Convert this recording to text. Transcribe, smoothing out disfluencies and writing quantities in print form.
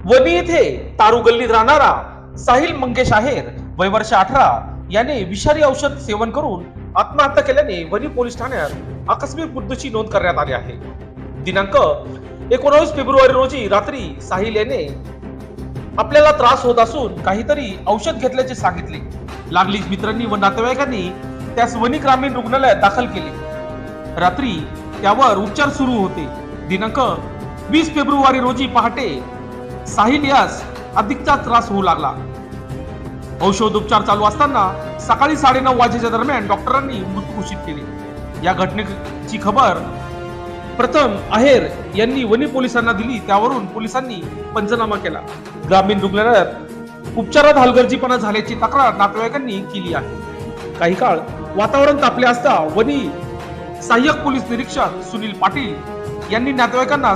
वनी येथे तारू गल्लीत राहणारा साहिल मंगेश आहेर वय वर्ष 18 याने विषारी औषध सेवन करून आत्महत्या केल्याने वनी पोलीस ठाण्यात आकस्मिक मृत्यूची नोंद करण्यात आली आहे। दिनांक 19 फेब्रुवारी रोजी रात्री साहिल याने आपल्याला त्रास होत असून काहीतरी औषध घेतल्याचे सांगितले। लागलीच मित्रांनी व नातेवाईकांनी त्यास वनी ग्रामीण रुग्णालयात दाखल केले। रात्री त्यावर उपचार सुरू होते। दिनांक 20 फेब्रुवारी रोजी पहाटे साहिल यास अधिकचा त्रास होऊ लागला। औषधोपचार चालू असताना सकाळी 9:30 वाजेच्या दरम्यान डॉक्टरांनी मृत्यू घोषित केले। या घटनेची खबर प्रथम आहेर यांनी वनी पोलिसांना दिली, त्यावरून पोलिसांनी पंचनामा केला। ग्रामीण रुग्णालयात उपचारात हलगर्जीपणा झाल्याची तक्रार नातेवाईकांनी केली आहे। काही काळ वातावरण तापले असता वनी सहाय्यक पोलीस निरीक्षक सुनील पाटील यांनी नातेवाईकांना